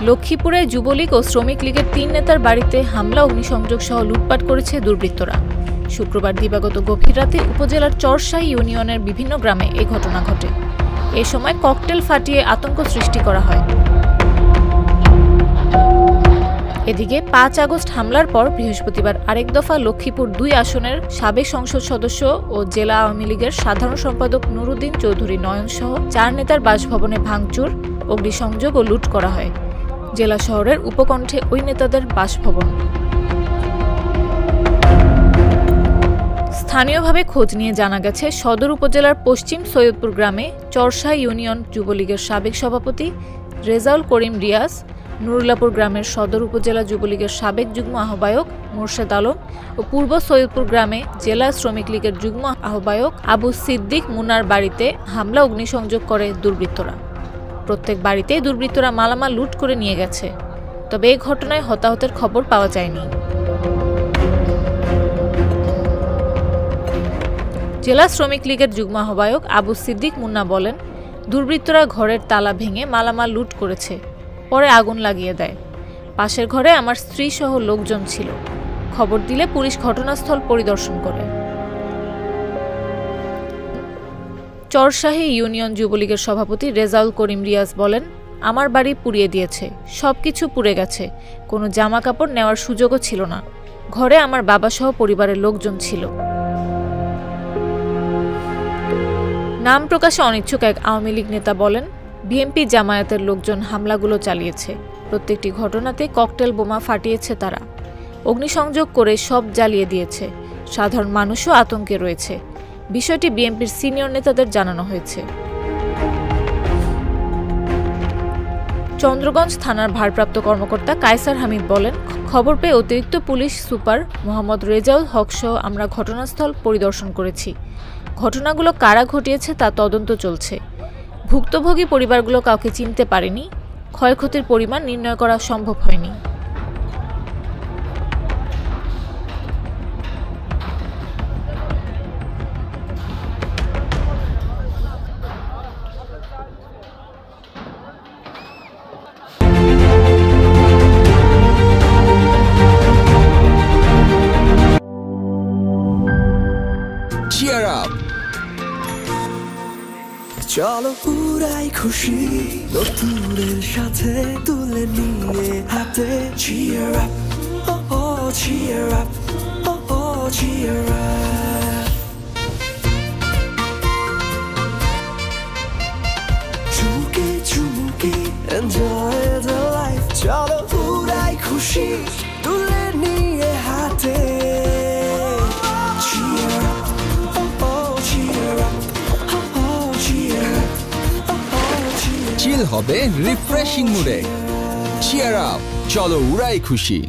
লক্ষ্মীপুরে যুবলীগ ও শ্রমিক লীগের ৩ নেতার বাড়িতে হামলা, অগ্নিসংযোগ সহ লুটপাট করেছে দুর্বৃত্তরা। শুক্রবার দিবাগত গভীর রাতে উপজেলার চরশাহী ইউনিয়নের বিভিন্ন গ্রামে এই ঘটনা ঘটে। এ সময় ককটেল ফাটিয়ে আতঙ্ক সৃষ্টি করা হয়। এদিকে ৫ আগস্ট হামলার পর বৃহস্পতিবার আরেক দফা লক্ষ্মীপুর ২ আসনের সাবেক সংসদ সদস্য ও জেলা আওয়ামী লীগের সাধারণ সম্পাদক নুরুদ্দিন চৌধুরী নয়ন সহ ৪ নেতার বাসভবনে ভাঙচুর, অগ্নিসংযোগ ও লুট করা হয়। জেলা শহরের উপকণ্ঠে ওই নেতাদের বাসভবন। স্থানীয়ভাবে খোঁজ নিয়ে জানা গেছে, সদর উপজেলার পশ্চিম সৈয়দপুর গ্রামে চরশাহী ইউনিয়ন যুবলীগের সাবেক সভাপতি রেজাউল করিম রিয়াজ, নুরুল্লাপুর গ্রামের সদর উপজেলা যুবলীগের সাবেক যুগ্ম আহ্বায়ক মোর্শেদ আলম ও পূর্ব সৈয়দপুর গ্রামে জেলা শ্রমিক লীগের যুগ্ম আহ্বায়ক আবু সিদ্দিক মুনার বাড়িতে হামলা, অগ্নিসংযোগ করে দুর্বৃত্তরা। প্রত্যেক বাড়িতেই দুর্বৃত্তরা মালামাল লুট করে নিয়ে গেছে, তবে এই ঘটনায় হতাহতের খবর পাওয়া যায়নি। জেলা শ্রমিক লীগের যুগ্ম আহ্বায়ক আবু সিদ্দিক মুন্না বলেন, দুর্বৃত্তরা ঘরের তালা ভেঙে মালামাল লুট করেছে, পরে আগুন লাগিয়ে দেয়। পাশের ঘরে আমার স্ত্রী সহ লোকজন ছিল। খবর দিলে পুলিশ ঘটনাস্থল পরিদর্শন করে। চরশাহী ইউনিয়ন যুবলীগের সভাপতি রেজাউল করিম রিয়াজ বলেন, আমার বাড়ি পুড়িয়ে দিয়েছে, সবকিছু পুড়ে গেছে, কোনো জামা কাপড় নেওয়ার সুযোগও ছিল না। ঘরে আমার বাবা সহ পরিবারের লোকজন ছিল। নাম প্রকাশে অনিচ্ছুক এক আওয়ামী লীগ নেতা বলেন, বিএনপি জামায়াতের লোকজন হামলাগুলো চালিয়েছে। প্রত্যেকটি ঘটনাতে ককটেল বোমা ফাটিয়েছে তারা। অগ্নিসংযোগ করে সব জ্বালিয়ে দিয়েছে। সাধারণ মানুষও আতঙ্কে রয়েছে। বিষয়টি বিএনপির সিনিয়র নেতাদের জানানো হয়েছে। চন্দ্রগঞ্জ থানার ভারপ্রাপ্ত কর্মকর্তা কায়সার হামিদ বলেন, খবর পেয়ে অতিরিক্ত পুলিশ সুপার মোহাম্মদ রেজাউল হক সহ আমরা ঘটনাস্থল পরিদর্শন করেছি। ঘটনাগুলো কারা ঘটিয়েছে তা তদন্ত চলছে। ভুক্তভোগী পরিবারগুলো কাউকে চিনতে পারেনি। ক্ষয়ক্ষতির পরিমাণ নির্ণয় করা সম্ভব হয়নি। Cheer up! চলো উড়াই খুশি নতুনের সাথে তুলে নিয়ে হাতে। Cheer up, oh oh, cheer up, oh oh, cheer up. চুমুকে চুমুকে enjoy the life. চলো উড়াই খুশি তুলে নিয়ে হাতে। Cheer up, oh oh, cheer up. চিল হবে রিফ্রেশিং মুডে। চিয়ার আপ, চলো উড়াই খুশি।